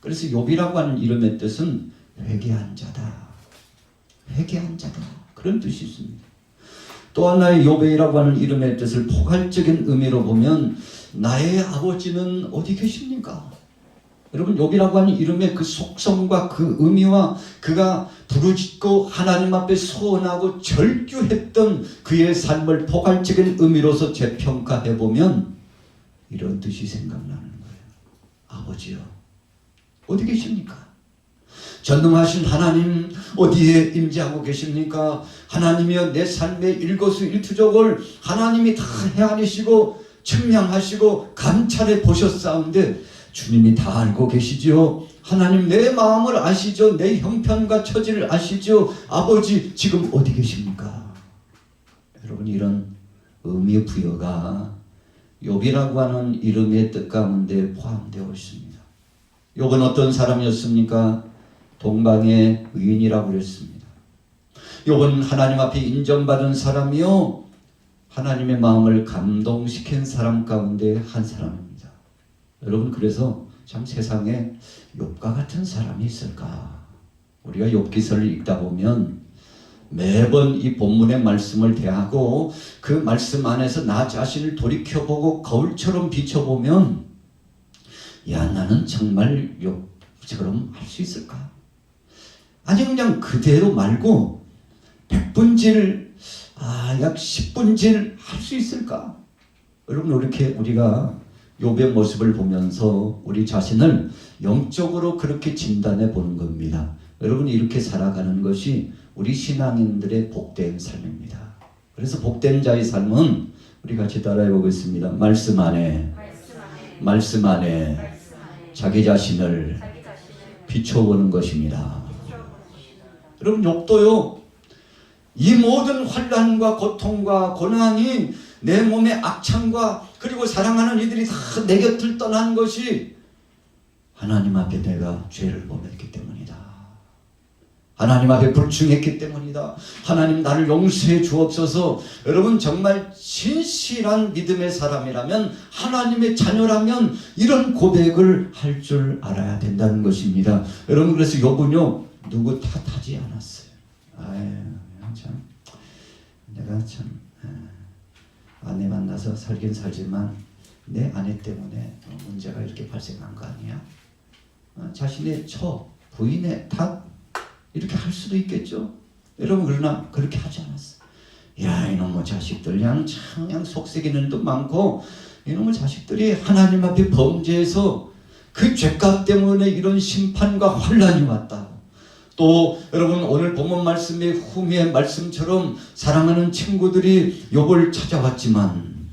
그래서 욥이라고 하는 이름의 뜻은 회개한 자다. 회개한 자다. 그런 뜻이 있습니다. 또 하나의 욥이라고 하는 이름의 뜻을 포괄적인 의미로 보면 나의 아버지는 어디 계십니까? 여러분, 욥이라고 하는 이름의 그 속성과 그 의미와 그가 부르짖고 하나님 앞에 소원하고 절규했던 그의 삶을 포괄적인 의미로서 재평가해보면 이런 뜻이 생각나는 거예요. 아버지요, 어디 계십니까? 전능하신 하나님 어디에 임재하고 계십니까? 하나님이여, 내 삶의 일거수일투족을 하나님이 다 헤아리시고 측량하시고 감찰해 보셨사온데 주님이 다 알고 계시지요. 하나님, 내 마음을 아시죠. 내 형편과 처지를 아시죠. 아버지, 지금 어디 계십니까? 여러분, 이런 의미 부여가 욥이라고 하는 이름의 뜻 가운데 포함되어 있습니다. 욥은 어떤 사람이었습니까? 동방의 의인이라고 그랬습니다. 욥은 하나님 앞에 인정받은 사람이요, 하나님의 마음을 감동시킨 사람 가운데 한 사람입니다. 여러분, 그래서 참 세상에 욥과 같은 사람이 있을까? 우리가 욥기서를 읽다 보면 매번 이 본문의 말씀을 대하고 그 말씀 안에서 나 자신을 돌이켜보고 거울처럼 비춰보면, 야, 나는 정말 욥처럼 할 수 있을까? 아니, 그냥 그대로 말고 100분질, 약 10분질 할 수 있을까? 여러분, 이렇게 우리가 욥의 모습을 보면서 우리 자신을 영적으로 그렇게 진단해 보는 겁니다. 여러분, 이렇게 살아가는 것이 우리 신앙인들의 복된 삶입니다. 그래서 복된 자의 삶은 우리 같이 따라해 보겠습니다. 말씀 안에 자기 자신을 비춰보는 것입니다. 여러분, 욥도요, 이 모든 환난과 고통과 고난이 내 몸의 악창과 그리고 사랑하는 이들이 다 내 곁을 떠난 것이 하나님 앞에 내가 죄를 범했기 때문이다. 하나님 앞에 불충했기 때문이다. 하나님, 나를 용서해 주옵소서. 여러분, 정말 진실한 믿음의 사람이라면, 하나님의 자녀라면 이런 고백을 할 줄 알아야 된다는 것입니다. 여러분, 그래서 욥은요, 누구 탓하지 않았어요. 참, 내가 참 아내 만나서 살긴 살지만 내 아내 때문에 문제가 이렇게 발생한 거 아니야? 자신의 부인의 탓 이렇게 할 수도 있겠죠. 여러분, 그러나 그렇게 하지 않았어. 야, 이놈의 자식들, 그냥 속썩이는 일도 많고, 이놈의 자식들이 하나님 앞에 범죄해서 그 죄값 때문에 이런 심판과 환난이 왔다. 또 여러분, 오늘 본문 말씀의 후미의 말씀처럼 사랑하는 친구들이 욥을 찾아왔지만,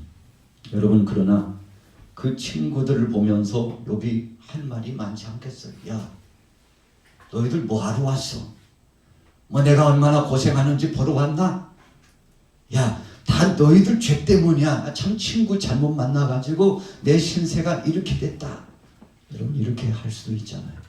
여러분, 그러나 그 친구들을 보면서 욥이 할 말이 많지 않겠어요. 야, 너희들 뭐하러 왔어? 내가 얼마나 고생하는지 보러 왔나? 야, 다 너희들 죄 때문이야. 참 친구 잘못 만나가지고 내 신세가 이렇게 됐다. 여러분, 이렇게 할 수도 있잖아요.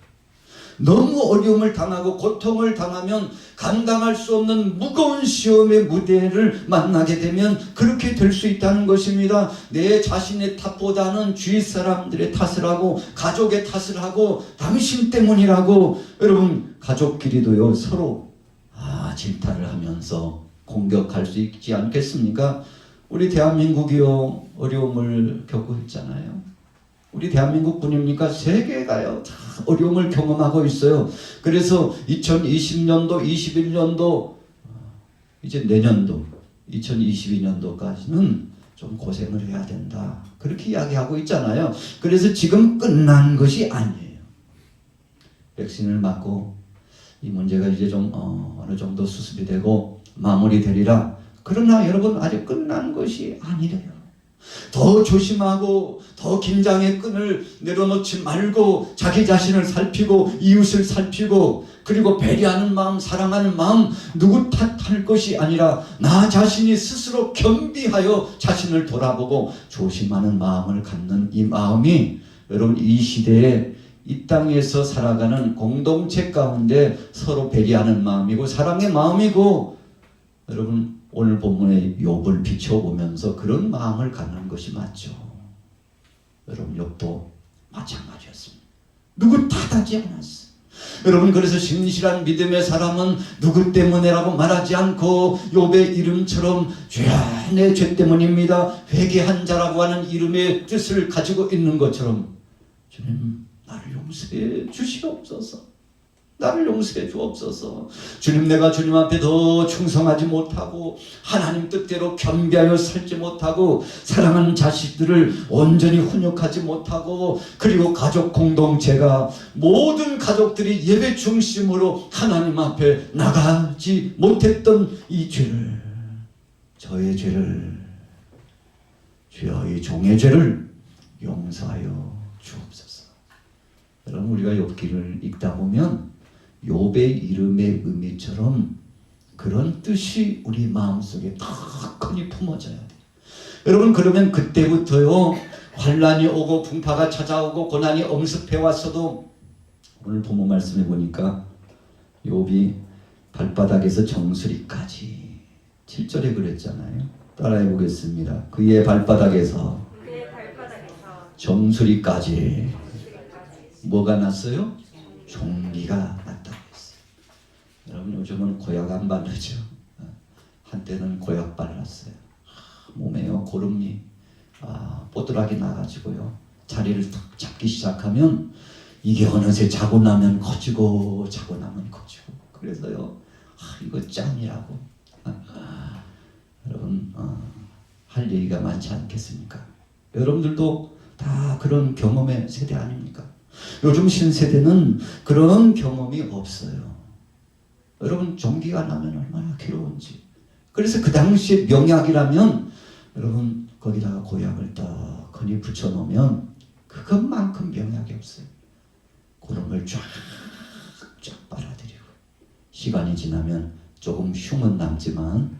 너무 어려움을 당하고 고통을 당하면 감당할 수 없는 무거운 시험의 무대를 만나게 되면 그렇게 될 수 있다는 것입니다. 내 자신의 탓보다는 주위 사람들의 탓을 하고 가족의 탓을 하고 당신 때문이라고, 여러분, 가족끼리도요, 서로 질타를 하면서 공격할 수 있지 않겠습니까? 우리 대한민국이요, 어려움을 겪고 있잖아요. 우리 대한민국 뿐입니까? 세계가요, 다 어려움을 경험하고 있어요. 그래서 2020년도, 21년도, 이제 내년도, 2022년도까지는 좀 고생을 해야 된다. 그렇게 이야기하고 있잖아요. 그래서 지금 끝난 것이 아니에요. 백신을 맞고 이 문제가 이제 좀 어느 정도 수습이 되고 마무리되리라. 그러나 여러분, 아직 끝난 것이 아니래요. 더 조심하고 더 긴장의 끈을 내려놓지 말고 자기 자신을 살피고 이웃을 살피고, 그리고 배려하는 마음, 사랑하는 마음, 누구 탓할 것이 아니라 나 자신이 스스로 겸비하여 자신을 돌아보고 조심하는 마음을 갖는 이 마음이, 여러분, 이 시대에 이 땅에서 살아가는 공동체 가운데 서로 배려하는 마음이고 사랑의 마음이고, 여러분, 오늘 본문의 욥을 비춰보면서 그런 마음을 갖는 것이 맞죠. 여러분, 욥도 마찬가지였습니다. 누구 탓하지 않았어. 여러분, 그래서 신실한 믿음의 사람은 누구 때문에라고 말하지 않고 욥의 이름처럼 죄야 내 죄 때문입니다, 회개한 자라고 하는 이름의 뜻을 가지고 있는 것처럼 주님 나를 용서해 주시옵소서. 나를 용서해 주옵소서. 주님, 내가 주님 앞에 더 충성하지 못하고 하나님 뜻대로 겸비하여 살지 못하고 사랑하는 자식들을 온전히 훈육하지 못하고 그리고 가족 공동체가 모든 가족들이 예배 중심으로 하나님 앞에 나가지 못했던 이 죄를, 저의 죄를, 주여 이 종의 죄를 용서하여 주옵소서. 여러분, 우리가 욥기를 읽다 보면 욥의 이름의 의미처럼 그런 뜻이 우리 마음속에 더 크게 품어져야 돼요. 여러분, 그러면 그때부터요 환난이 오고 풍파가 찾아오고 고난이 엄습해 왔어도 오늘 본문 말씀해 보니까 욥이 발바닥에서 정수리까지 7절에 그랬잖아요. 따라해 보겠습니다. 그의 발바닥에서 정수리까지 뭐가 났어요? 종기가 났다고 했어요. 여러분, 요즘은 고약 안 바르죠. 한때는 고약 발랐어요. 몸에요 고름이 뽀드락이 나가지고요 자리를 탁 잡기 시작하면 이게 어느새 자고 나면 커지고 자고 나면 커지고, 그래서요 이거 짠이라고 여러분 할 얘기가 많지 않겠습니까? 여러분들도 다 그런 경험의 세대 아닙니까? 요즘 신세대는 그런 경험이 없어요. 여러분, 종기가 나면 얼마나 괴로운지. 그래서 그 당시에 명약이라면 여러분 거기다가 고약을 떡하니 붙여놓으면 그것만큼 명약이 없어요. 고름을 쫙 빨아들이고 시간이 지나면 조금 흉은 남지만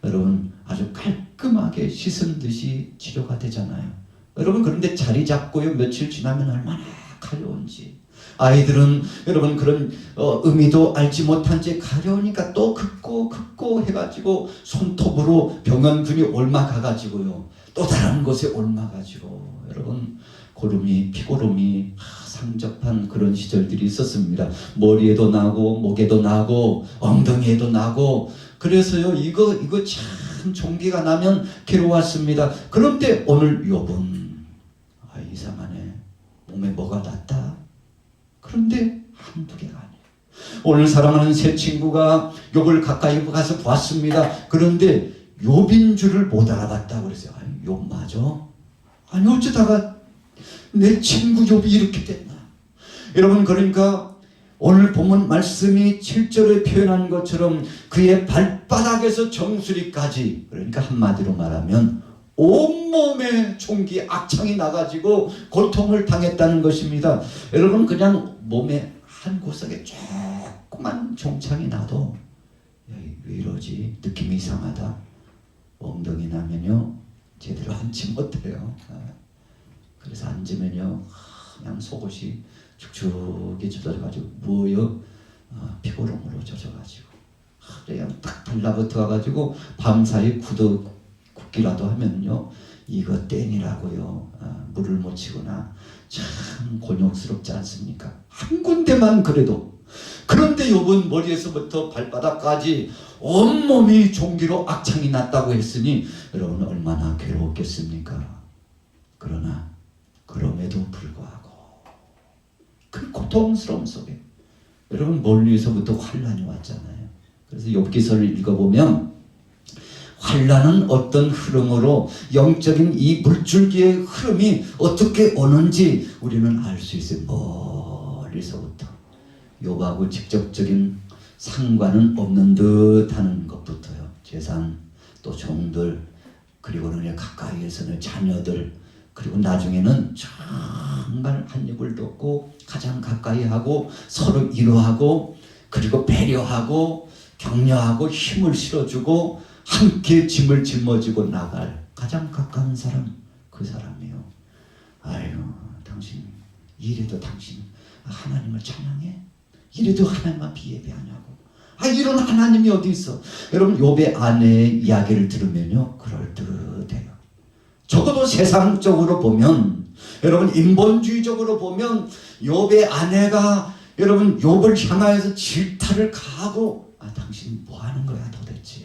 여러분 아주 깔끔하게 씻은 듯이 치료가 되잖아요. 여러분, 그런데 자리 잡고요 며칠 지나면 얼마나 가려운지. 아이들은 여러분 그런 의미도 알지 못한 채 가려우니까 또 긋고 해가지고 손톱으로 병원균이 옮아가가지고요 또 다른 곳에 옮아가지고 여러분 고름이 피고름이 상접한 그런 시절들이 있었습니다. 머리에도 나고 목에도 나고 엉덩이에도 나고. 그래서요 이거 참 종기가 나면 괴로웠습니다. 그런데 오늘 욥은 이상하네, 몸에 뭐가 났다. 그런데 한두 개가 아니에요. 오늘 사랑하는 새 친구가 욥을 가까이 가서 보았습니다. 그런데 욥인 줄을 못 알아봤다고 그랬어요. 욥 맞아? 아니 어쩌다가 내 친구 욥이 이렇게 됐나. 여러분, 그러니까 오늘 본문 말씀이 7절에 표현한 것처럼 그의 발바닥에서 정수리까지, 그러니까 한마디로 말하면 온몸에 종기 악창이 나가지고 고통을 당했다는 것입니다. 여러분, 그냥 몸에 한 구석에 조그만 종창이 나도 왜 이러지? 느낌이 이상하다. 엉덩이 나면요 제대로 앉지 못해요. 그래서 앉으면요 그냥 속옷이 축축이 젖어가지고 뭐요? 피고름으로 젖어가지고 그냥 딱 달라붙어가지고 밤사이 굳기라도 하면요 이거 땡이라고요. 물을 못 치거나 참 곤욕스럽지 않습니까? 한 군데만 그래도. 그런데 욥은 머리에서부터 발바닥까지 온몸이 종기로 악창이 났다고 했으니 여러분 얼마나 괴로웠겠습니까? 그러나 그럼에도 불구하고 그 고통스러움 속에 여러분 멀리서부터 환난이 왔잖아요. 그래서 욥기서를 읽어보면 환난은 어떤 흐름으로 영적인 이 물줄기의 흐름이 어떻게 오는지 우리는 알 수 있어요. 멀리서부터. 욥하고 직접적인 상관은 없는 듯 하는 것부터요. 재산, 또 종들, 그리고는 가까이에서는 자녀들, 그리고 나중에는 정말 한 입을 덮고 가장 가까이 하고 서로 위로하고 그리고 배려하고 격려하고 힘을 실어주고 함께 짐을 짊어지고 나갈 가장 가까운 사람, 그 사람이요. 아유, 당신 이래도 당신 하나님을 찬양해? 이래도 하나님만 비예배하냐고. 이런 하나님이 어디 있어? 여러분, 욥의 아내의 이야기를 들으면요 그럴듯해요. 적어도 세상적으로 보면, 여러분 인본주의적으로 보면 욥의 아내가 여러분 욥을 향하여서 질타를 가하고 당신 뭐 하는 거야 도대체.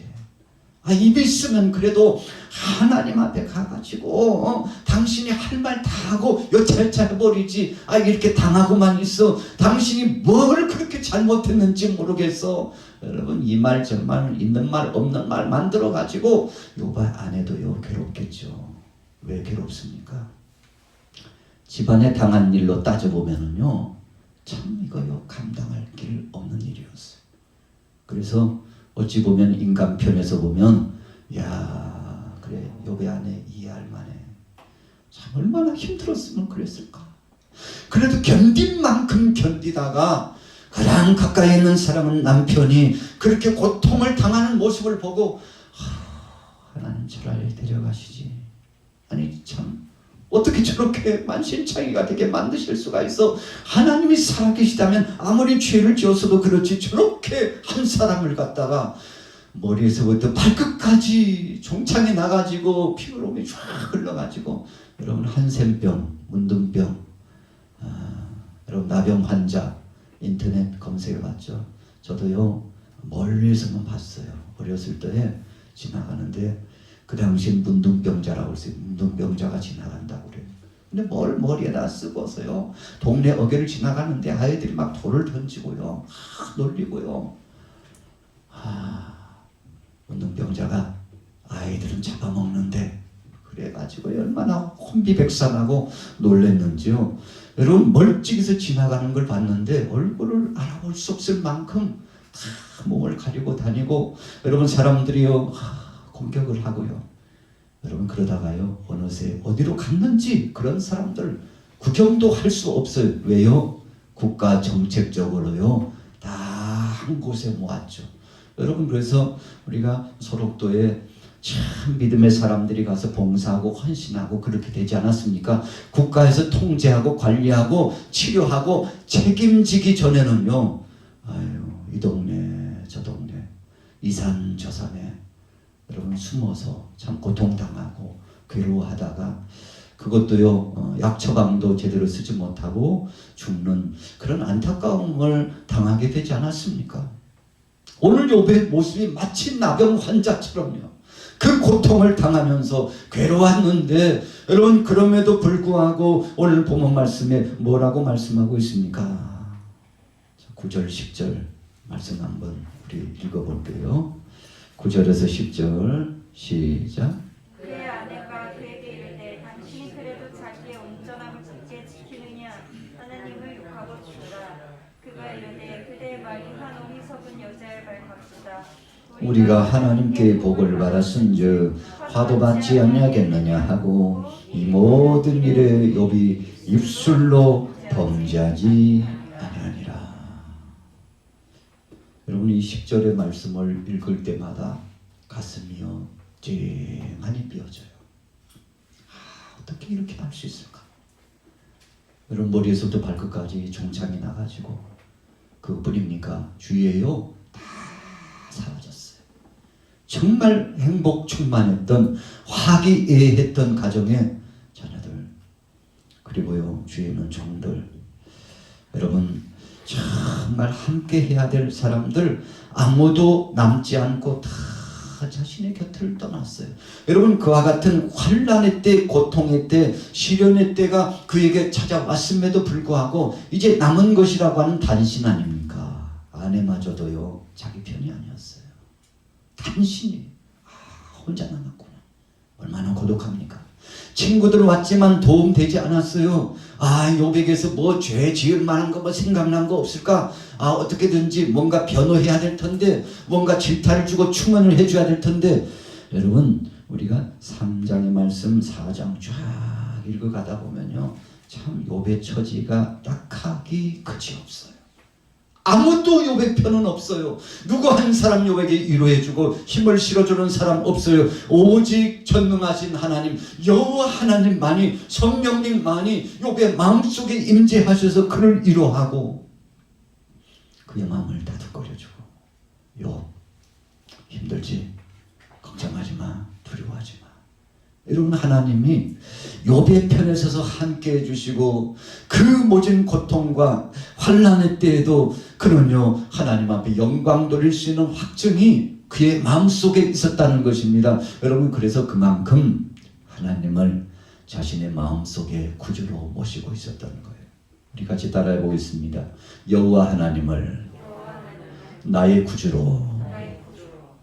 입이 있으면 그래도 하나님 앞에 가가지고 당신이 할 말 다 하고 여차여차해버리지. 이렇게 당하고만 있어. 당신이 뭘 그렇게 잘못했는지 모르겠어. 여러분 이 말 저 말 있는 말 없는 말 만들어가지고 욥의 아내도요 괴롭겠죠. 왜 괴롭습니까? 집안에 당한 일로 따져보면은요 참 이거요 감당할 길 없는 일이었어요. 그래서 어찌 보면 인간 편에서 보면 야 그래 욥의 아내 이해할 만해. 참 얼마나 힘들었으면 그랬을까. 그래도 견딘 만큼 견디다가 가장 가까이 있는 사람은 남편이 그렇게 고통을 당하는 모습을 보고 하나님 차라리 데려가시지. 아니 참 어떻게 저렇게 만신창이가 되게 만드실 수가 있어. 하나님이 살아계시다면 아무리 죄를 지었어도 그렇지 저렇게 한 사람을 갖다가 머리에서부터 발끝까지 종창에 나가지고 피로움이 쫙 흘러가지고 여러분 한센병, 문둥병, 여러분 나병 환자 인터넷 검색해봤죠. 저도요 멀리서만 봤어요. 어렸을 때 지나가는데 그 당시엔 문둥병자라고 했어요. 문둥병자가 지나간다고 그래요. 근데 뭘 머리에다 쓰고서요. 동네 어귀를 지나가는데 아이들이 막 돌을 던지고요. 놀리고요. 문둥병자가 아이들은 잡아먹는데 그래가지고 얼마나 혼비백산하고 놀랬는지요. 여러분 멀찍이서 지나가는 걸 봤는데 얼굴을 알아볼 수 없을 만큼 다 몸을 가리고 다니고 여러분 사람들이요 공격을 하고요. 여러분 그러다가요 어느새 어디로 갔는지 그런 사람들 구경도 할 수 없어요. 왜요? 국가 정책적으로요 다 한 곳에 모았죠. 여러분 그래서 우리가 소록도에 참 믿음의 사람들이 가서 봉사하고 헌신하고 그렇게 되지 않았습니까? 국가에서 통제하고 관리하고 치료하고 책임지기 전에는요 이 동네 저 동네 이 산 저 산에 여러분 숨어서 참 고통당하고 괴로워하다가 그것도요 약 처방도 제대로 쓰지 못하고 죽는 그런 안타까움을 당하게 되지 않았습니까? 오늘 욥의 모습이 마치 나병 환자처럼요 그 고통을 당하면서 괴로웠는데 여러분 그럼에도 불구하고 오늘 본문 말씀에 뭐라고 말씀하고 있습니까? 9절 10절 말씀 한번 우리 읽어볼게요. 9절에서 10절 시작. 그의 아내가 그에게 이르되 당신이 그래도 자기의 온전함을 굳게 지키느냐 하나님을 욕하고 죽으라. 그가 이르되 그대의 말이 한 어리석은 여자의 말 같도다. 우리가 하나님께 복을 받았은즉 화도 받지 아니하겠느냐 하고 이 모든 일에 욥이 입술로 범죄하지 아니하니라. 여러분 이 10절의 말씀을 읽을 때마다 가슴이요 쨍하니 삐어져요. 어떻게 이렇게 할 수 있을까? 여러분 머리에서부터 발끝까지 종창이 나가지고 그뿐입니까? 주위에요 다 사라졌어요. 정말 행복 충만했던 화기애애했던 가정의 자녀들 그리고요 주위에 있는 종들 여러분 정말 함께 해야 될 사람들 아무도 남지 않고 다 자신의 곁을 떠났어요. 여러분 그와 같은 환난의 때 고통의 때 시련의 때가 그에게 찾아왔음에도 불구하고 이제 남은 것이라고 하는 단신 아닙니까? 아내마저도요 자기 편이 아니었어요. 단신이 혼자 남았구나. 얼마나 고독합니까? 친구들 왔지만 도움되지 않았어요. 욥에게서 뭐 죄 지을 만한 거 뭐 생각난 거 없을까? 어떻게든지 뭔가 변호해야 될 텐데 뭔가 질타를 주고 충원을 해줘야 될 텐데 여러분 우리가 3장의 말씀 4장 쫙 읽어가다 보면요 참 욥의 처지가 딱하기 그지없어요. 아무도 욥의 편은 없어요. 누구 한 사람 욥에게 위로해주고 힘을 실어주는 사람 없어요. 오직 전능하신 하나님 여호와 하나님만이 성령님만이 욥의 마음속에 임재하셔서 그를 위로하고 그의 마음을 다독거려주고 욥 힘들지? 걱정하지 마. 두려워하지 마. 여러분, 하나님이 욥의 편에 서서 함께 해주시고 그 모진 고통과 환난의 때에도 그는요 하나님 앞에 영광 돌릴 수 있는 확증이 그의 마음속에 있었다는 것입니다. 여러분, 그래서 그만큼 하나님을 자신의 마음속에 구주로 모시고 있었다는 거예요. 우리 같이 따라해 보겠습니다. 여호와 하나님을 나의 구주로,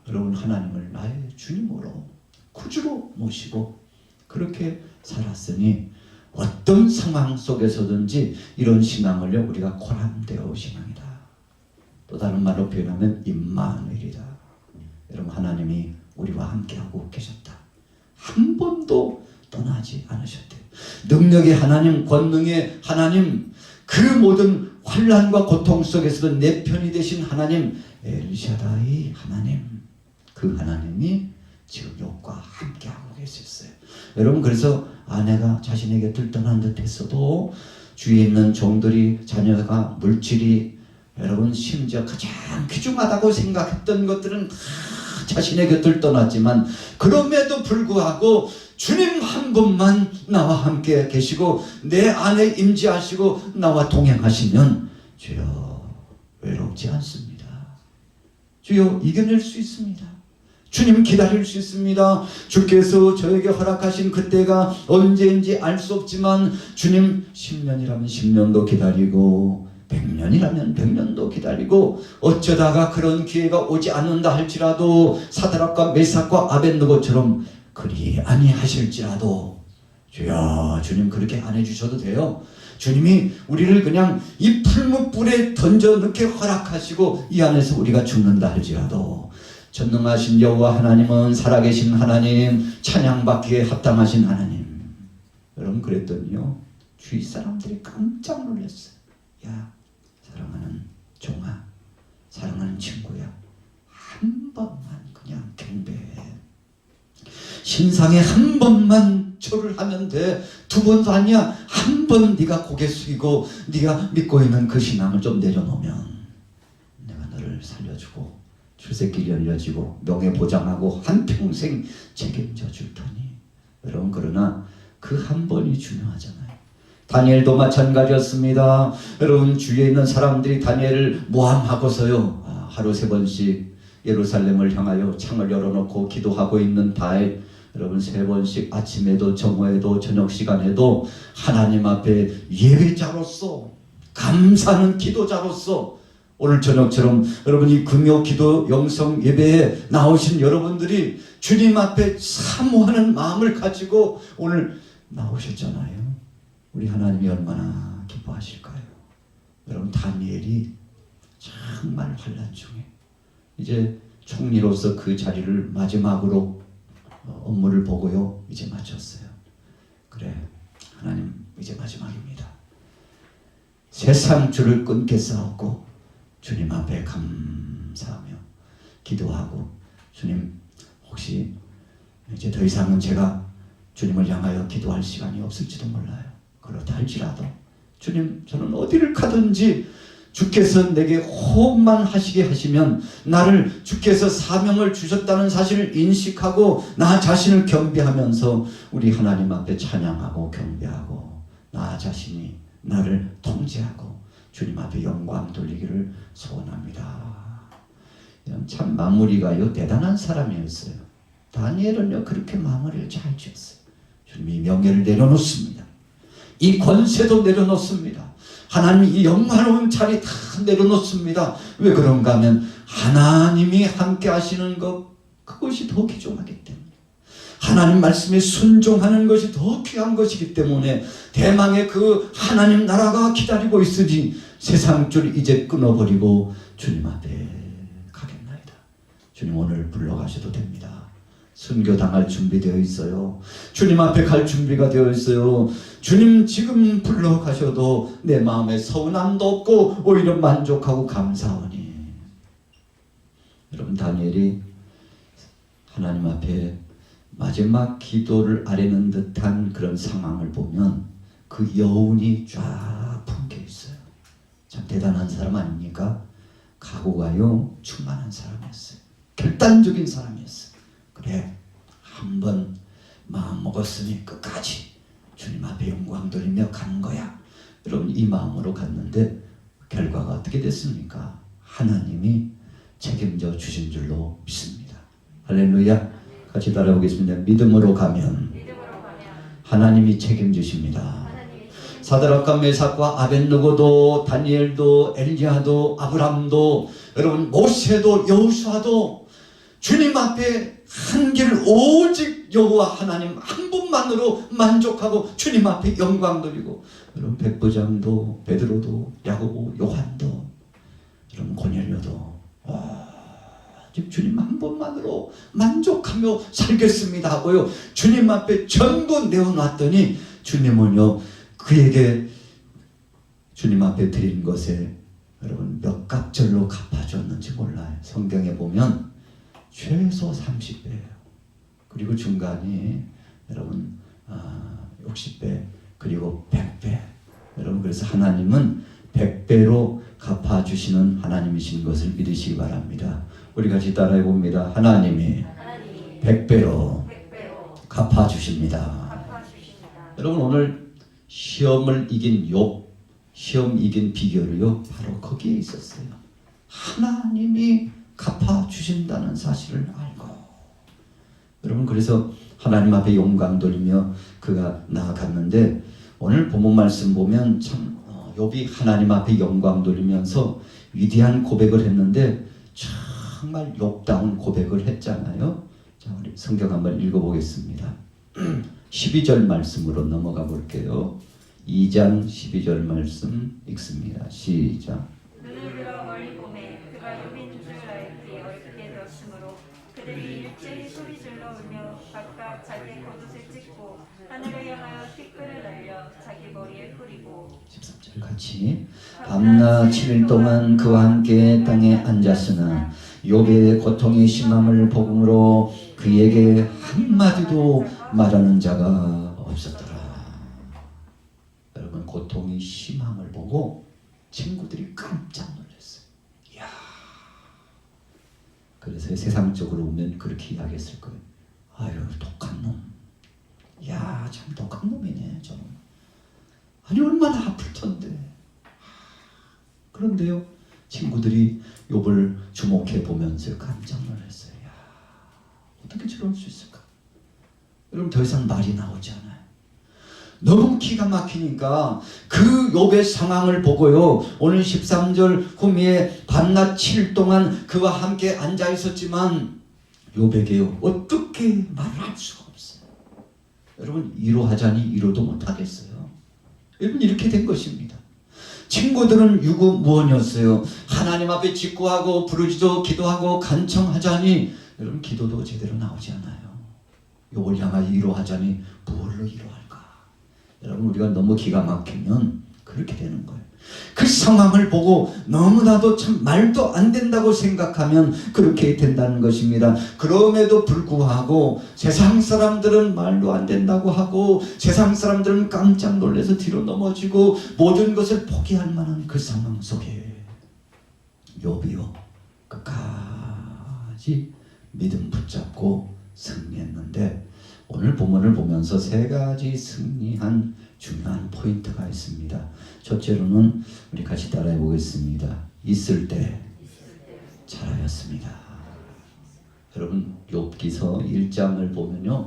여러분, 하나님을 나의 주님으로 구주로 모시고 그렇게 살았으니 어떤 상황 속에서든지 이런 신앙을요 우리가 고람되어 신앙이다. 또 다른 말로 표현하면 임마누엘이다. 여러분, 하나님이 우리와 함께하고 계셨다. 한 번도 떠나지 않으셨대요. 능력의 하나님, 권능의 하나님, 그 모든 환난과 고통 속에서도 내 편이 되신 하나님, 엘샤다이 하나님, 그 하나님이 지금 욥과 함께하고 계셨어요. 여러분, 그래서 아내가 자신의 곁을 떠난 듯 했어도 주위에 있는 종들이, 자녀가, 물질이, 여러분 심지어 가장 귀중하다고 생각했던 것들은 다 자신의 곁을 떠났지만 그럼에도 불구하고 주님 한 분만 나와 함께 계시고 내 안에 임재하시고 나와 동행하시면 주여 외롭지 않습니다. 주여 이겨낼 수 있습니다. 주님 기다릴 수 있습니다. 주께서 저에게 허락하신 그때가 언제인지 알 수 없지만 주님 10년이라면 10년도 기다리고 100년이라면 100년도 기다리고 어쩌다가 그런 기회가 오지 않는다 할지라도 사드락과 메삭과 아벳느고처럼 그리 아니하실지라도 주여 주님 그렇게 안 해주셔도 돼요. 주님이 우리를 그냥 이 풀무불에 던져 넣게 허락하시고 이 안에서 우리가 죽는다 할지라도 전능하신 여호와 하나님은 살아계신 하나님, 찬양받기에 합당하신 하나님. 여러분, 그랬더니요 주위 사람들이 깜짝 놀랐어요. 야, 사랑하는 종아, 사랑하는 친구야, 한 번만 그냥 경배해. 신상에 한 번만 절을 하면 돼. 두 번도 아니야. 한 번 네가 고개 숙이고 네가 믿고 있는 그 신앙을 좀 내려놓으면 내가 너를 살려주고 출세길이 열려지고 명예 보장하고 한평생 책임져 줄 테니. 여러분, 그러나 그 한 번이 중요하잖아요. 다니엘도 마찬가지였습니다. 여러분, 주위에 있는 사람들이 다니엘을 모함하고서요 하루 3번씩 예루살렘을 향하여 창을 열어놓고 기도하고 있는 다에 여러분 3번씩 아침에도 정오에도 저녁 시간에도 하나님 앞에 예배자로서 감사하는 기도자로서 오늘 저녁처럼 여러분 이 금요 기도 영성 예배에 나오신 여러분들이 주님 앞에 사모하는 마음을 가지고 오늘 나오셨잖아요. 우리 하나님이 얼마나 기뻐하실까요? 여러분, 다니엘이 정말 환난 중에 이제 총리로서 그 자리를 마지막으로 업무를 보고요 이제 마쳤어요. 그래, 하나님 이제 마지막입니다. 세상 줄을 끊겠사옵고 주님 앞에 감사하며 기도하고, 주님 혹시 이제 더 이상은 제가 주님을 향하여 기도할 시간이 없을지도 몰라요. 그렇다 할지라도 주님, 저는 어디를 가든지 주께서 내게 호흡만 하시게 하시면 나를 주께서 사명을 주셨다는 사실을 인식하고 나 자신을 경배하면서 우리 하나님 앞에 찬양하고 경배하고 나 자신이 나를 통제하고 주님 앞에 영광 돌리기를 소원합니다. 참 마무리가요 대단한 사람이었어요. 다니엘은요 그렇게 마무리를 잘 지었어요. 주님이 명예를 내려놓습니다. 이 권세도 내려놓습니다. 하나님 이 영화로운 자리 다 내려놓습니다. 왜 그런가 하면 하나님이 함께 하시는 것, 그것이 더 귀중하기 때문에, 하나님 말씀에 순종하는 것이 더 귀한 것이기 때문에 대망의 그 하나님 나라가 기다리고 있으니 세상 줄 이제 끊어버리고 주님 앞에 가겠나이다. 주님 오늘 불러가셔도 됩니다. 순교당할 준비되어 있어요. 주님 앞에 갈 준비가 되어 있어요. 주님 지금 불러가셔도 내 마음에 서운함도 없고 오히려 만족하고 감사하니. 여러분, 다니엘이 하나님 앞에 마지막 기도를 아뢰는 듯한 그런 상황을 보면 그 여운이 쫙 품겨 있어요. 참 대단한 사람 아닙니까? 각오가요 충만한 사람이었어요. 결단적인 사람이었어요. 그래, 한번 마음 먹었으니 끝까지 주님 앞에 영광 돌리며 가는 거야. 여러분 이 마음으로 갔는데 결과가 어떻게 됐습니까? 하나님이 책임져 주신 줄로 믿습니다. 할렐루야. 같이 따라오겠습니다. 믿음으로 가면 하나님이 책임지십니다. 사드락과 메삭과 아벳느고도 다니엘도 엘리야도 아브람도 여러분 모세도 여호수아도 주님 앞에 한 길 오직 여호와 하나님 한 분만으로 만족하고 주님 앞에 영광 돌리고 여러분 백부장도 베드로도 야고보 요한도 여러분 고넬료도 오직 주님 한 분만으로 만족하며 살겠습니다 하고요 주님 앞에 전부 내어놨더니 주님은요 그에게 주님 앞에 드린 것에 여러분 몇 갑절로 갚아줬는지 몰라요. 성경에 보면 최소 30배예요. 그리고 중간이 여러분 60배 그리고 100배. 여러분 그래서 하나님은 100배로 갚아주시는 하나님이신 것을 믿으시기 바랍니다. 우리 같이 따라해 봅니다. 하나님이 100배로 갚아주십니다. 여러분 오늘 시험을 이긴 욥, 시험 이긴 비결이요 바로 거기에 있었어요. 하나님이 갚아주신다는 사실을 알고 여러분 그래서 하나님 앞에 영광 돌리며 그가 나아갔는데 오늘 본문 말씀 보면 참 욥이 하나님 앞에 영광 돌리면서 위대한 고백을 했는데 정말 욥다운 고백을 했잖아요. 자, 우리 성경 한번 읽어보겠습니다. 12절 말씀으로 넘어가 볼게요. 2장 12절 말씀 읽습니다. 시작. 눈을 들어 멀리 보매 그가 욥인 줄 알기에 어렵게 되었으므로 그들이 일제히 소리질러 울며 각각 자기의 겉옷을 찢고 하늘을 향하여 티끌을 날려 자기 머리에 뿌리고 13절 같이 밤낮 7일 동안 그와 함께 땅에 앉았으나 욥의 고통의 심함을 복음으로 그에게 한마디도 말하는 자가 없었더라. 여러분 고통이 심함을 보고 친구들이 깜짝 놀랐어요. 이야. 그래서 세상적으로 오면 그렇게 이야기했을 거예요. 아유 독한 놈. 이야 참 독한 놈이네 좀. 아니 얼마나 아플 텐데. 그런데요 친구들이 욥을 주목해 보면서 깜짝 놀랐어요. 야, 어떻게 저럴 수 있을까? 여러분 더 이상 말이 나오지 않아요. 너무 기가 막히니까 그 욥의 상황을 보고요 오늘 13절 후미에 밤낮 7일 동안 그와 함께 앉아 있었지만 욥에게요 어떻게 말을 할 수가 없어요. 여러분 위로하자니 위로도 못하겠어요. 여러분 이렇게 된 것입니다. 친구들은 유구무원이었어요. 하나님 앞에 직구하고 부르짖어 기도하고 간청하자니 여러분 기도도 제대로 나오지 않아요. 욥을 향하여 위로하자니 무엇로 위로할까? 여러분 우리가 너무 기가 막히면 그렇게 되는 거예요. 그 상황을 보고 너무나도 참 말도 안 된다고 생각하면 그렇게 된다는 것입니다. 그럼에도 불구하고 세상 사람들은 말도 안 된다고 하고 세상 사람들은 깜짝 놀라서 뒤로 넘어지고 모든 것을 포기할 만한 그 상황 속에 욥이요 끝까지 믿음 붙잡고 승리했는데 오늘 본문을 보면서 세 가지 승리한 중요한 포인트가 있습니다. 첫째로는 우리 같이 따라해 보겠습니다. 있을 때 잘하였습니다. 여러분 욥기서 1장을 보면요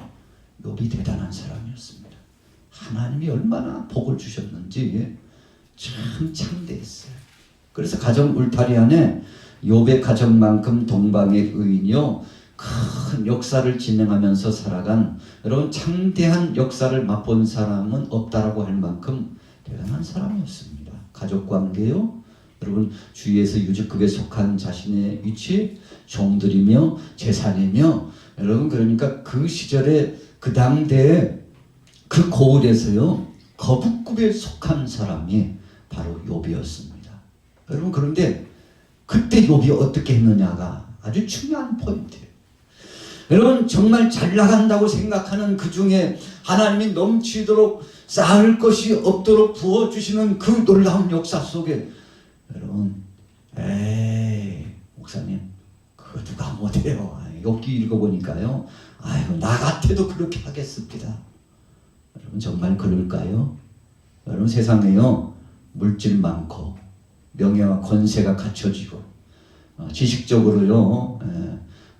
욥이 대단한 사람이었습니다. 하나님이 얼마나 복을 주셨는지 참 창대했어요. 그래서 가정 울타리 안에 욥의 가정만큼 동방의 의인이요 큰 역사를 진행하면서 살아간 여러분 창대한 역사를 맛본 사람은 없다라고 할 만큼 대단한 사람이었습니다. 가족관계요 여러분 주위에서 유직급에 속한 자신의 위치 종들이며 재산이며 여러분 그러니까 그 시절에 그 당대에 그 고을에서요 거북급에 속한 사람이 바로 욥이었습니다. 여러분 그런데 그때 욥이 어떻게 했느냐가 아주 중요한 포인트예요. 여러분 정말 잘 나간다고 생각하는 그 중에 하나님이 넘치도록 쌓을 것이 없도록 부어주시는 그 놀라운 역사 속에 여러분 에이 목사님 그거 누가 못해요. 욥기 읽어보니까요 아유, 나 같아도 그렇게 하겠습니다. 여러분 정말 그럴까요? 여러분 세상에요, 물질 많고 명예와 권세가 갖춰지고 지식적으로요,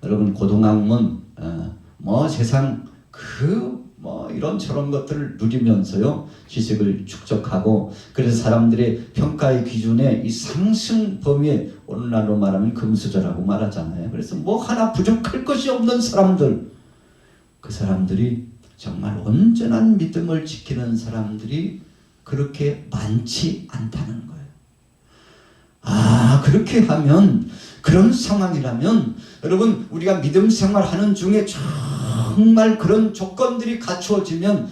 여러분 고등학문 뭐 세상 뭐 이런 저런 것들을 누리면서요 지식을 축적하고, 그래서 사람들의 평가의 기준에 이 상승 범위에 오늘날로 말하면 금수저라고 말하잖아요. 그래서 뭐 하나 부족할 것이 없는 사람들, 그 사람들이 정말 온전한 믿음을 지키는 사람들이 그렇게 많지 않다는 거예요. 그렇게 하면, 그런 상황이라면 여러분 우리가 믿음 생활하는 중에 정말 그런 조건들이 갖추어지면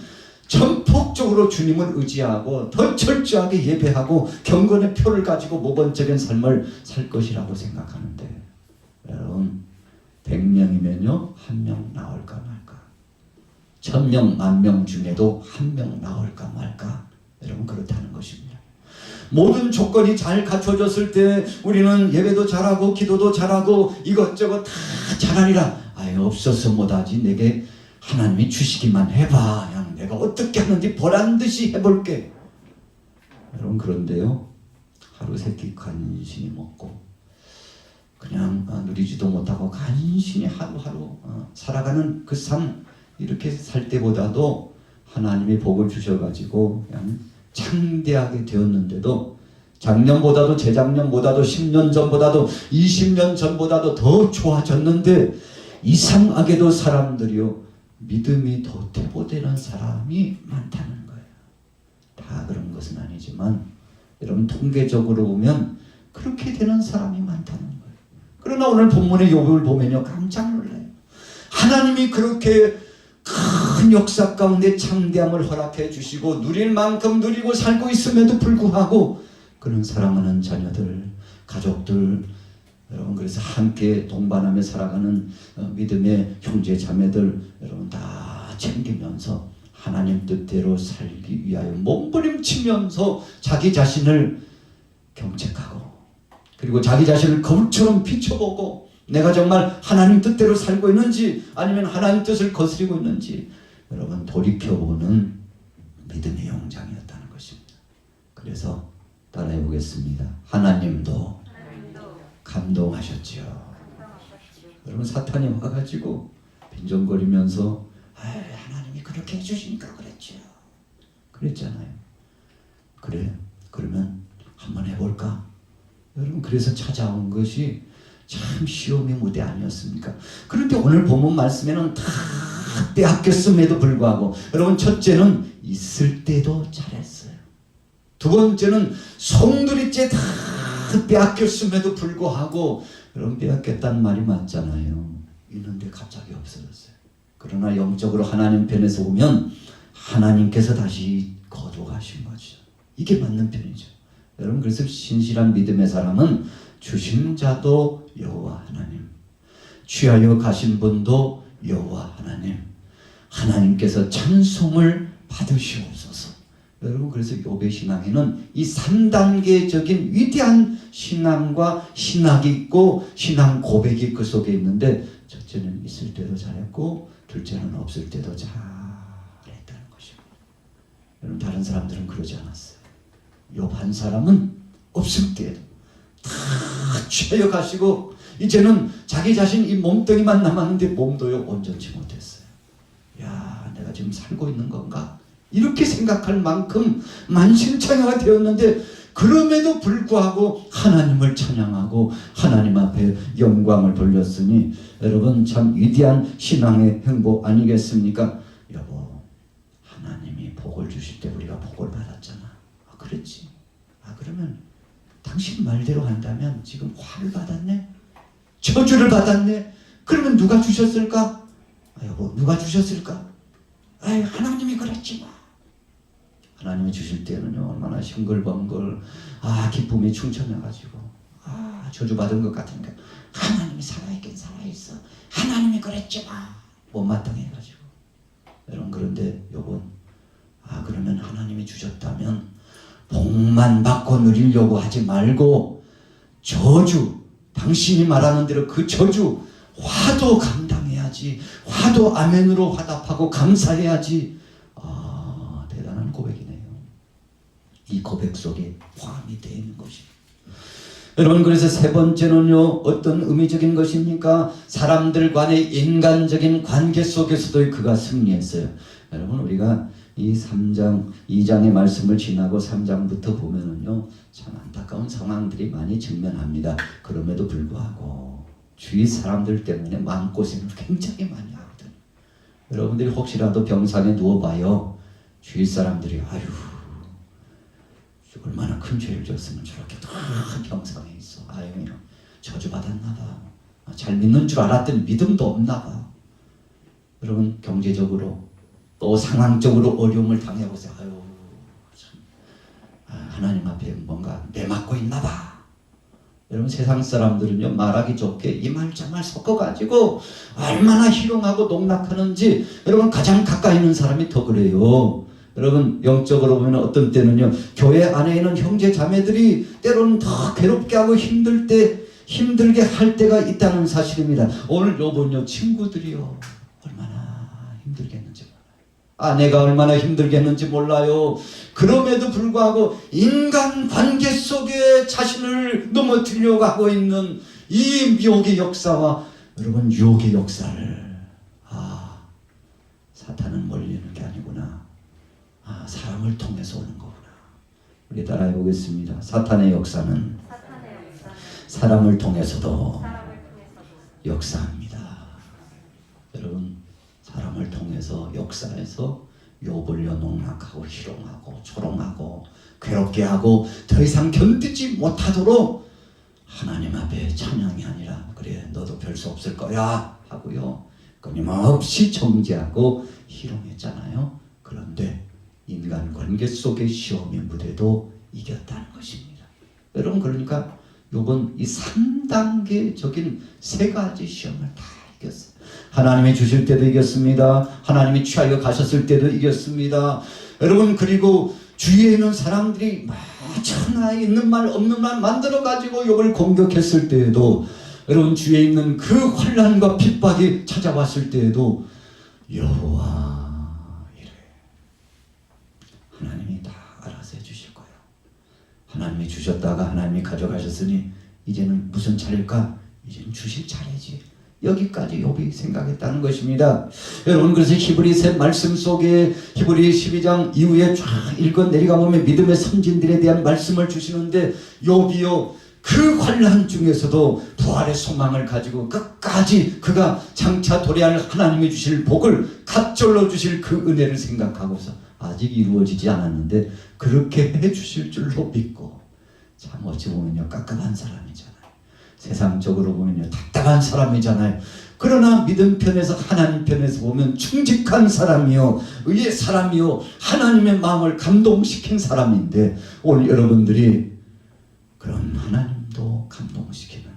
전폭적으로 주님을 의지하고 더 철저하게 예배하고 경건의 표를 가지고 모범적인 삶을 살 것이라고 생각하는데, 여러분 100명이면요 1명 나올까 말까, 1000명, 10,000명 중에도 1명 나올까 말까, 여러분 그렇다는 것입니다. 모든 조건이 잘 갖춰졌을 때 우리는 예배도 잘하고 기도도 잘하고 이것저것 다 잘하리라. 없어서 못하지, 내게 하나님이 주시기만 해봐, 그냥 내가 어떻게 하는지 보란듯이 해볼게. 여러분 그런데요, 하루 세끼 간신히 먹고 그냥 누리지도 못하고 간신히 하루하루 살아가는 그 삶, 이렇게 살 때보다도 하나님이 복을 주셔가지고 그냥 창대하게 되었는데도, 작년보다도 재작년보다도 10년 전보다도 20년 전보다도 더 좋아졌는데, 이상하게도 사람들이요 믿음이 더 퇴보되는 사람이 많다는 거예요. 다 그런 것은 아니지만 여러분 통계적으로 보면 그렇게 되는 사람이 많다는 거예요. 그러나 오늘 본문의 욥을 보면요 깜짝 놀라요. 하나님이 그렇게 큰 역사 가운데 창대함을 허락해 주시고 누릴 만큼 누리고 살고 있음에도 불구하고 그는 사랑하는 자녀들, 가족들, 여러분 그래서 함께 동반하며 살아가는 믿음의 형제 자매들 여러분 다 챙기면서 하나님 뜻대로 살기 위하여 몸부림치면서 자기 자신을 경책하고, 그리고 자기 자신을 거울처럼 비춰보고 내가 정말 하나님 뜻대로 살고 있는지 아니면 하나님 뜻을 거스리고 있는지 여러분 돌이켜보는 믿음의 영장이었다는 것입니다. 그래서 따라해 보겠습니다. 하나님도 감동하셨지요. 여러분 사탄이 와가지고 빈정거리면서 하나님이 그렇게 해주시니까 그랬죠, 그랬잖아요. 그래, 그러면 한번 해볼까? 여러분 그래서 찾아온 것이 참 시험의 무대 아니었습니까? 그런데 오늘 본문 말씀에는 다 빼앗겼음에도 불구하고, 여러분 첫째는 있을 때도 잘했어요. 두 번째는 송두리째 다 빼앗겼음에도 불구하고, 여러분 빼앗겼다는 말이 맞잖아요. 있는데 갑자기 없어졌어요. 그러나 영적으로 하나님 편에서 보면 하나님께서 다시 거둬가신 거죠. 이게 맞는 편이죠. 여러분 그래서 신실한 믿음의 사람은 주신 자도 여호와 하나님, 취하여 가신 분도 여호와 하나님, 하나님께서 찬송을 받으시옵소서. 여러분 그래서 욥의 신앙에는 이 3단계적인 위대한 신앙과 신학이 있고 신앙 고백이 그 속에 있는데, 첫째는 있을 때도 잘했고 둘째는 없을 때도 잘했다는 것입니다. 여러분 다른 사람들은 그러지 않았어요. 욥 한 사람은 없을 때에도 다 취하여 가시고 이제는 자기 자신 이 몸뚱이만 남았는데 몸도요 온전치 못했어요. 야, 내가 지금 살고 있는 건가? 이렇게 생각할 만큼 만신창이가 되었는데, 그럼에도 불구하고 하나님을 찬양하고 하나님 앞에 영광을 돌렸으니 여러분 참 위대한 신앙의 행보 아니겠습니까? 여보, 하나님이 복을 주실 때 우리가 복을 받았잖아. 그랬지. 그러면 당신 말대로 한다면 지금 화를 받았네? 저주를 받았네? 그러면 누가 주셨을까? 여보, 누가 주셨을까? 하나님이 그랬지 뭐. 하나님이 주실 때는요 얼마나 싱글벙글 기쁨이 충천해가지고 저주받은 것 같으니까 하나님이 살아있긴 살아있어, 하나님이 그랬지 뭐 못마땅해가지고. 여러분 그런데 요건 그러면 하나님이 주셨다면 복만 받고 누리려고 하지 말고 저주, 당신이 말하는 대로 그 저주 화도 감당해야지. 화도 아멘으로 화답하고 감사해야지. 대단한 고백이네요. 이 고백 속에 포함이 되어 있는 것입니다. 여러분, 그래서 세 번째는요, 어떤 의미적인 것입니까? 사람들 간의 인간적인 관계 속에서도 그가 승리했어요. 여러분, 우리가 이 3장, 2장의 말씀을 지나고 3장부터 보면은요, 참 안타까운 상황들이 많이 직면합니다. 그럼에도 불구하고 주위 사람들 때문에 마음고생을 굉장히 많이 하거든요. 여러분들이 혹시라도 병상에 누워봐요. 주위 사람들이 아유, 얼마나 큰 죄를 졌으면 저렇게 큰 병상에 있어. 아유, 저주받았나 봐. 잘 믿는 줄 알았더니 믿음도 없나 봐. 여러분, 경제적으로 또 상황적으로 어려움을 당해보세요. 아유, 참, 하나님 앞에 뭔가 내맞고 있나 봐. 여러분, 세상 사람들은요, 말하기 좋게 이 말 저 말 섞어가지고 얼마나 희롱하고 농락하는지, 여러분, 가장 가까이 있는 사람이 더 그래요. 여러분, 영적으로 보면 어떤 때는요, 교회 안에 있는 형제 자매들이 때로는 더 괴롭게 하고 힘들게 할 때가 있다는 사실입니다. 오늘 요번요, 친구들이요, 얼마나 힘들겠는지 몰라요. 아내가 얼마나 힘들겠는지 몰라요. 그럼에도 불구하고 인간 관계 속에 자신을 넘어뜨리려고 하고 있는 이 미혹의 역사와 여러분, 유혹의 역사를, 사탄은 몰리는 게 아니구나. 사람을 통해서 오는 거구나. 우리 따라해 보겠습니다. 사탄의 역사는 사람을 통해서도 역사합니다. 여러분, 사람을 통해서 역사해서 욥을요, 농락하고 희롱하고 조롱하고 괴롭게 하고 더 이상 견디지 못하도록 하나님 앞에 찬양이 아니라 그래 너도 별 수 없을 거야 하고요, 끊임없이 정죄하고 희롱했잖아요. 그런데 인간관계 속의 시험의 무대도 이겼다는 것입니다. 여러분, 그러니까 요번 이 3단계적인 세 가지 시험을 다 이겼어요. 하나님이 주실 때도 이겼습니다. 하나님이 취하여 가셨을 때도 이겼습니다. 여러분, 그리고 주위에 있는 사람들이 막 천하에 있는 말 없는 말 만들어가지고 욥을 공격했을 때에도, 여러분, 주위에 있는 그 환난과 핍박이 찾아왔을 때에도 여호와 하나님이 다 알아서 해주실 거예요. 하나님이 주셨다가 하나님이 가져가셨으니 이제는 무슨 차례일까? 이제는 주실 차례지. 여기까지 욥이 생각했다는 것입니다. 여러분, 그래서 히브리서 말씀 속에 히브리 12장 이후에 쫙 읽어 내려가 보면 믿음의 선진들에 대한 말씀을 주시는데, 욥이요, 그 환난 중에서도 부활의 소망을 가지고 끝까지 그가 장차 도래할 하나님이 주실 복을 갑절로 주실 그 은혜를 생각하고서 아직 이루어지지 않았는데 그렇게 해주실 줄로 믿고, 참 어찌 보면요, 깝깝한 사람이잖아요. 세상적으로 보면요, 답답한 사람이잖아요. 그러나 믿음 편에서, 하나님 편에서 보면 충직한 사람이요, 의의 사람이요, 하나님의 마음을 감동시킨 사람인데, 오늘 여러분들이 그런 하나님도 감동시키는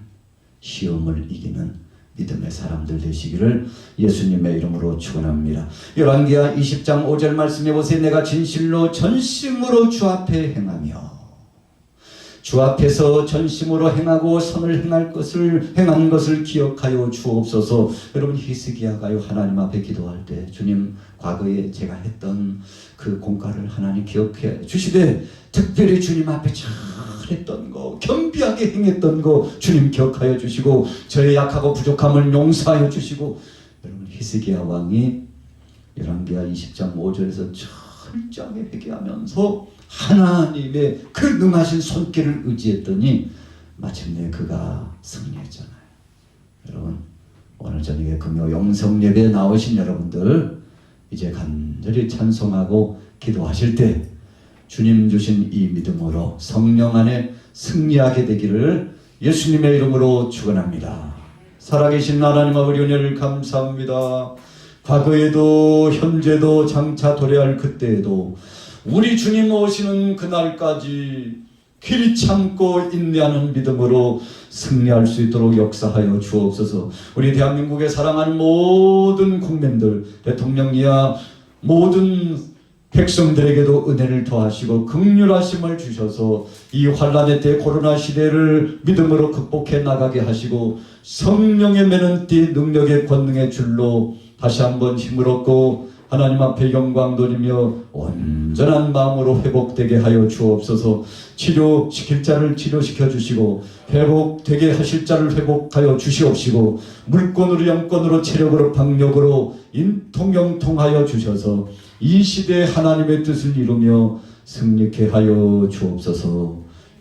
시험을 이기는 믿음의 사람들 되시기를 예수님의 이름으로 축원합니다. 열왕기하 20장 5절 말씀해 보세요. 내가 진실로 전심으로 주 앞에 행하며, 주 앞에서 전심으로 행하고 선을 행한 것을 기억하여 주옵소서. 여러분, 히스기야가요, 하나님 앞에 기도할 때 주님, 과거에 제가 했던 그 공과를 하나님 기억해 주시되, 특별히 주님 앞에 잘했던 거, 겸비하게 행했던 거 주님 기억하여 주시고, 저의 약하고 부족함을 용서하여 주시고. 여러분, 히스기야 왕이 열왕기하 20장 5절에서 철저하게 회개하면서 하나님의 그 능하신 손길을 의지했더니 마침내 그가 승리했잖아요. 여러분, 오늘 저녁에 금요 영성 예배에 나오신 여러분들, 이제 간절히 찬송하고 기도하실 때 주님 주신 이 믿음으로 성령 안에 승리하게 되기를 예수님의 이름으로 축원합니다. 살아계신 하나님 아버지, 은혜를 감사합니다. 과거에도 현재도 장차 도래할 그때에도 우리 주님 오시는 그날까지 길이 참고 인내하는 믿음으로 승리할 수 있도록 역사하여 주옵소서. 우리 대한민국에 사랑하는 모든 국민들, 대통령이야 모든 백성들에게도 은혜를 더하시고 긍휼하심을 주셔서 이 환난의 때 코로나 시대를 믿음으로 극복해 나가게 하시고, 성령의 매는 띠 능력의 권능의 줄로 다시 한번 힘을 얻고 하나님 앞에 영광 돌리며 온전한 마음으로 회복되게 하여 주옵소서. 치료시킬 자를 치료시켜 주시고 회복되게 하실 자를 회복하여 주시옵시고 물권으로 영권으로 체력으로 박력으로 인통영통하여 주셔서 이 시대에 하나님의 뜻을 이루며 승리케 하여 주옵소서.